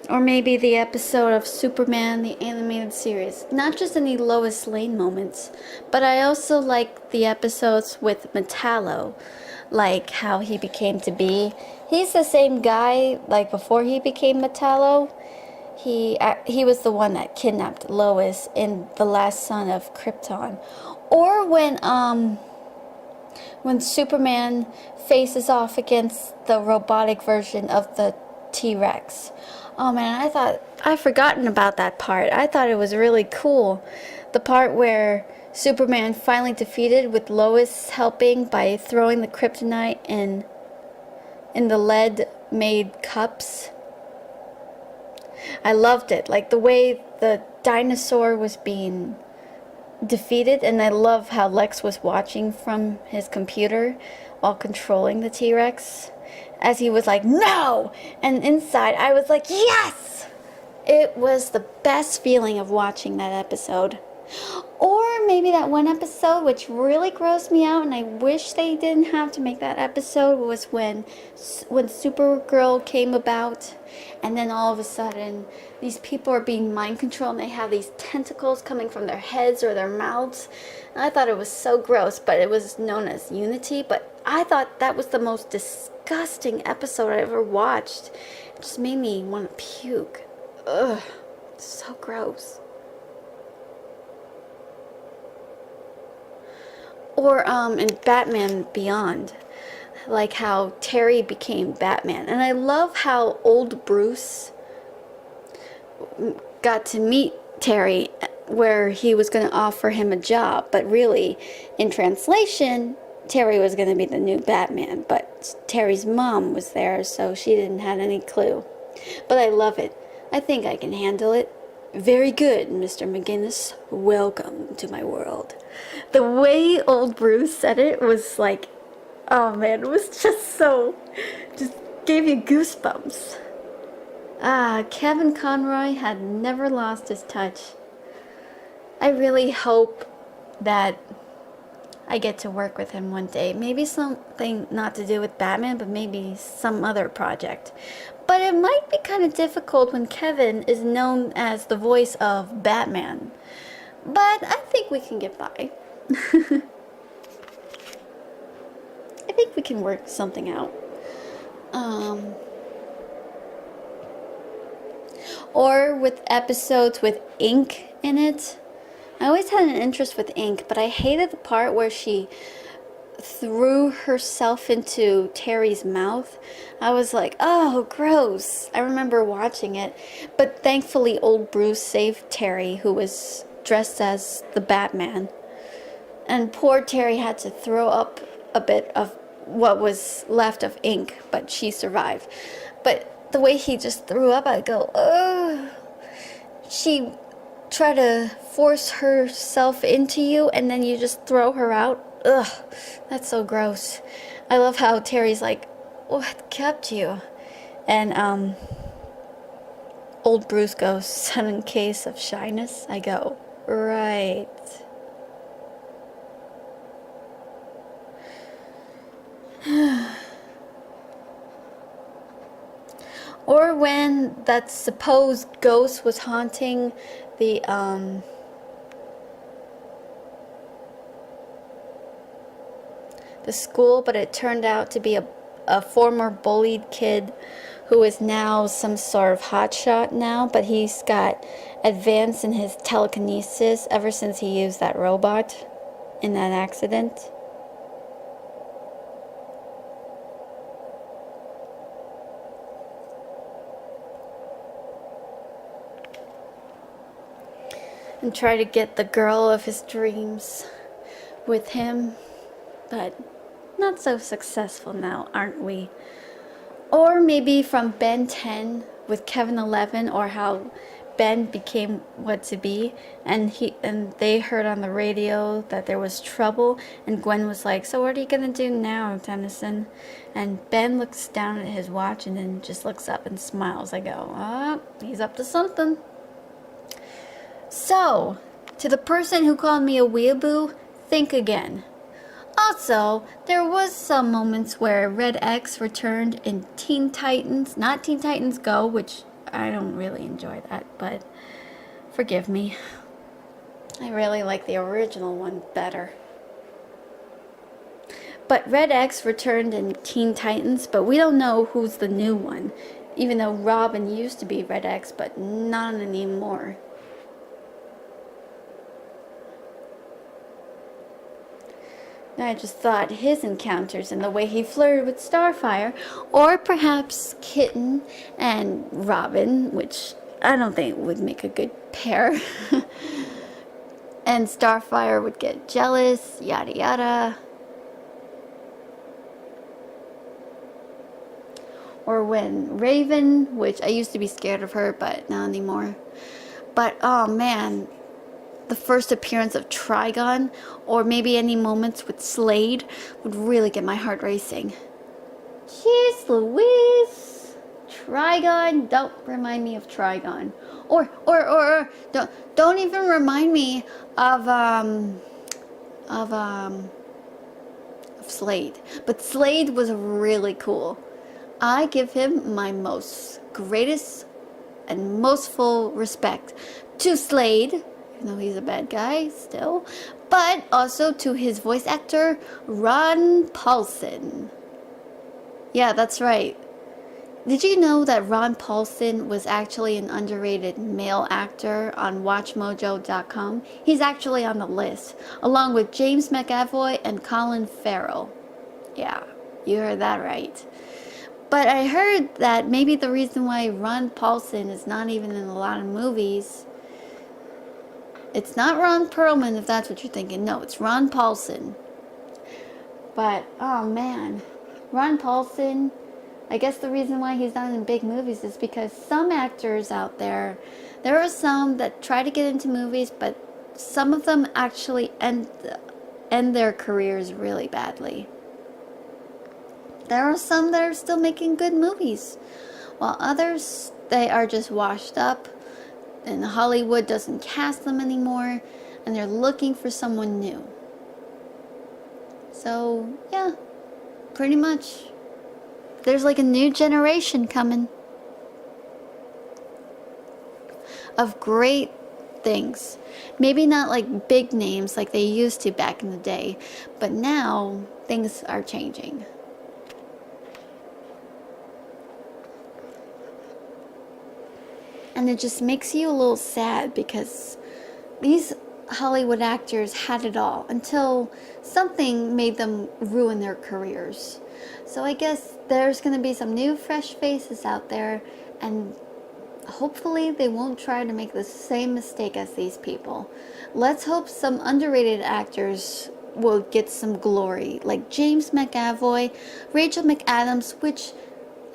Or maybe the episode of Superman, the animated series. Not just any Lois Lane moments, but I also like the episodes with Metallo, like how he became to be. He's the same guy like before he became Metallo. He was the one that kidnapped Lois in The Last Son of Krypton. Or when Superman faces off against the robotic version of the T-Rex. Oh man, I've forgotten about that part. I thought it was really cool. The part where Superman finally defeated with Lois helping by throwing the kryptonite in the lead-made cups. I loved it. Like the way the dinosaur was being defeated, and I love how Lex was watching from his computer while controlling the T-Rex as he was like, no! And inside I was like, yes! It was the best feeling of watching that episode. Or maybe that one episode which really grossed me out and I wish they didn't have to make that episode was when Supergirl came about, and then all of a sudden these people are being mind controlled and they have these tentacles coming from their heads or their mouths. And I thought it was so gross, but it was known as Unity. But I thought that was the most disgusting episode I ever watched. It just made me want to puke. Ugh, so gross. Or in Batman Beyond, like how Terry became Batman. And I love how old Bruce got to meet Terry where he was going to offer him a job. But really, in translation, Terry was going to be the new Batman. But Terry's mom was there, so she didn't have any clue. But I love it. I think I can handle it. Very good, Mr. McGinnis. Welcome to my world. The way old Bruce said it was like, oh man, it was just gave you goosebumps. Kevin Conroy had never lost his touch. I really hope that I get to work with him one day. Maybe something not to do with Batman, but maybe some other project. But it might be kind of difficult when Kevin is known as the voice of Batman. But I think we can get by. I think we can work something out. Or with episodes with ink in it. I always had an interest with ink, but I hated the part where she threw herself into Terry's mouth. I was like, oh, gross. I remember watching it. But thankfully, old Bruce saved Terry, who was dressed as the Batman. And poor Terry had to throw up a bit of what was left of ink, but she survived. But the way he just threw up, I go, ugh. She tried to force herself into you, and then you just throw her out. Ugh, that's so gross. I love how Terry's like, what kept you? And old Bruce goes, sudden case of shyness. I go, right. Or when that supposed ghost was haunting the school, but it turned out to be a former bullied kid who is now some sort of hotshot now, but he's got advanced in his telekinesis ever since he used that robot in that accident. And try to get the girl of his dreams with him, but not so successful now, aren't we? Or maybe from Ben 10 with Kevin 11, or how Ben became what to be, and they heard on the radio that there was trouble, and Gwen was like, so what are you gonna do now, Tennyson? And Ben looks down at his watch and then just looks up and smiles. I go, oh, he's up to something. So, to the person who called me a weeaboo, think again. Also, there was some moments where Red X returned in Teen Titans, not Teen Titans Go, which I don't really enjoy that, but forgive me. I really like the original one better. But Red X returned in Teen Titans, but we don't know who's the new one. Even though Robin used to be Red X, but not anymore. I just thought his encounters and the way he flirted with Starfire, or perhaps Kitten and Robin, which I don't think would make a good pair. And Starfire would get jealous, yada yada. Or when Raven, which I used to be scared of her, but not anymore. But oh man, the first appearance of Trigon, or maybe any moments with Slade, would really get my heart racing. Jeez Louise! Trigon, don't remind me of Trigon. Or don't even remind me of Slade. But Slade was really cool. I give him my greatest and most full respect to Slade, even though he's a bad guy still, but also to his voice actor, Ron Paulson. Yeah, that's right. Did you know that Ron Paulson was actually an underrated male actor on WatchMojo.com? He's actually on the list, along with James McAvoy and Colin Farrell. Yeah, you heard that right. But I heard that maybe the reason why Ron Paulson is not even in a lot of movies, it's not Ron Perlman if that's what you're thinking. No, it's Ron Paulson. But, oh man, Ron Paulson, I guess the reason why he's not in big movies is because some actors out there are some that try to get into movies, but some of them actually end their careers really badly. There are some that are still making good movies, while others, they are just washed up, and Hollywood doesn't cast them anymore, and they're looking for someone new. So, yeah, pretty much. There's like a new generation coming of great things. Maybe not like big names like they used to back in the day, but now things are changing. And it just makes you a little sad because these Hollywood actors had it all until something made them ruin their careers. So I guess there's going to be some new fresh faces out there, and hopefully they won't try to make the same mistake as these people. Let's hope some underrated actors will get some glory, like James McAvoy, Rachel McAdams, which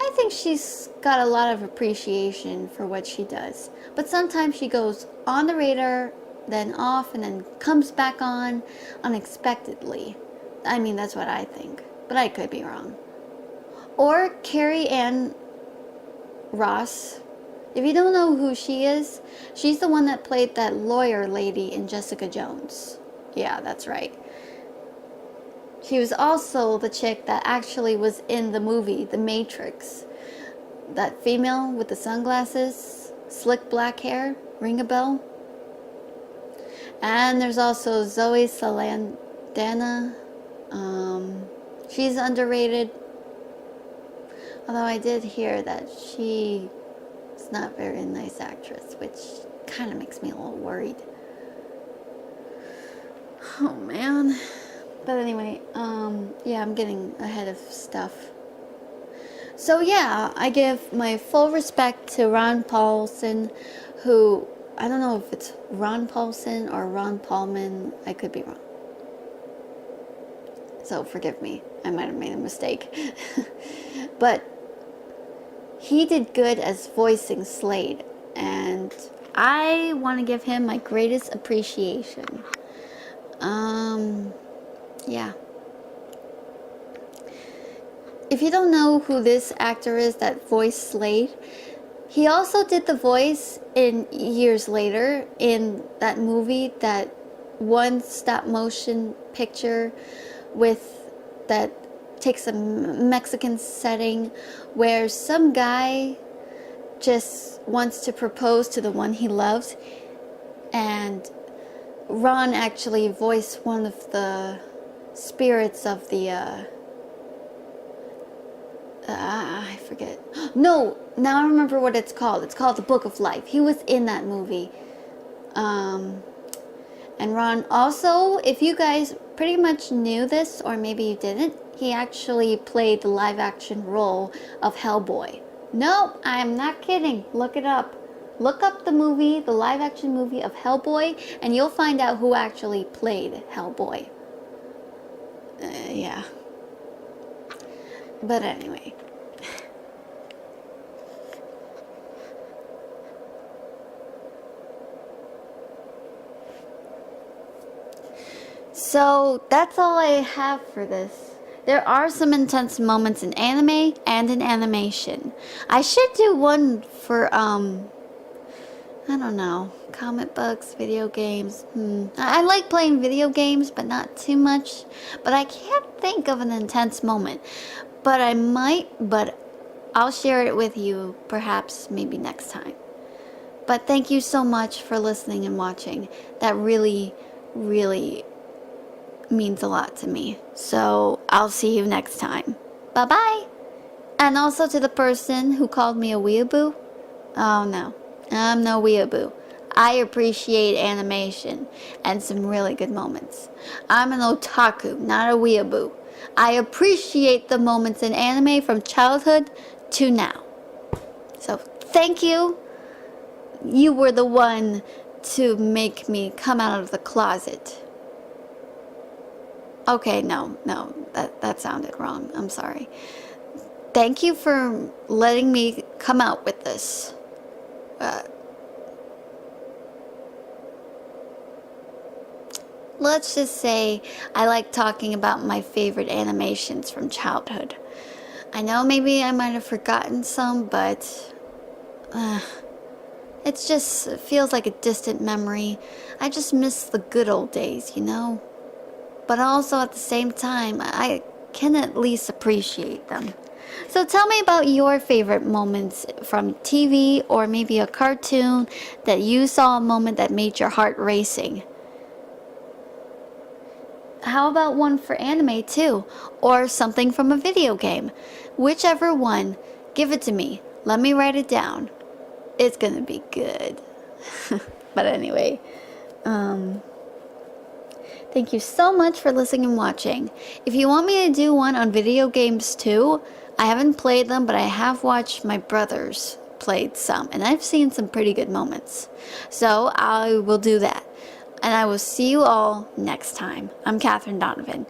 I think she's got a lot of appreciation for what she does. But sometimes she goes on the radar, then off, and then comes back on unexpectedly. I mean, that's what I think. But I could be wrong. Or Carrie Ann Ross. If you don't know who she is, she's the one that played that lawyer lady in Jessica Jones. Yeah, that's right. She was also the chick that actually was in the movie The Matrix. That female with the sunglasses, slick black hair, ring a bell? And there's also Zoe Saldana. She's underrated. Although I did hear that she is not a very nice actress, which kind of makes me a little worried. Oh man. But anyway, yeah, I'm getting ahead of stuff. So yeah, I give my full respect to Ron Paulson, who, I don't know if it's Ron Paulson or Ron Paulman, I could be wrong. So forgive me, I might have made a mistake. But he did good as voicing Slade, and I want to give him my greatest appreciation. Yeah. If you don't know who this actor is that voiced Slade, he also did the voice in years later in that movie, that one stop motion picture with that takes a Mexican setting where some guy just wants to propose to the one he loves, and Ron actually voiced one of the spirits of the I forget. No, now I remember what it's called. It's called The Book of Life. He was in that movie. And Ron also, if you guys pretty much knew this, or maybe you didn't, he actually played the live action role of Hellboy. No, I'm not kidding. Look it up. Look up the movie, the live action movie of Hellboy, and you'll find out who actually played Hellboy. Yeah. But anyway. So that's all I have for this. There are some intense moments in anime and in animation. I should do one for, I don't know, comic books, video games. I like playing video games, but not too much. But I can't think of an intense moment. But I might, but I'll share it with you perhaps maybe next time. But thank you so much for listening and watching. That really, really means a lot to me. So I'll see you next time. Bye bye. And also to the person who called me a weeaboo. Oh no, I'm no weeaboo. I appreciate animation and some really good moments. I'm an otaku, not a weeaboo. I appreciate the moments in anime from childhood to now. So thank you. You were the one to make me come out of the closet. Okay, no, that sounded wrong. I'm sorry. Thank you for letting me come out with this. Let's just say I like talking about my favorite animations from childhood. I know maybe I might have forgotten some, but it just feels like a distant memory. I just miss the good old days, you know? But also at the same time, I can at least appreciate them. So tell me about your favorite moments from TV or maybe a cartoon that you saw a moment that made your heart racing. How about one for anime too? Or something from a video game? Whichever one, give it to me. Let me write it down. It's gonna be good. But anyway, thank you so much for listening and watching. If you want me to do one on video games too, I haven't played them, but I have watched my brothers played some, and I've seen some pretty good moments. So I will do that. And I will see you all next time. I'm Katherine Donovan.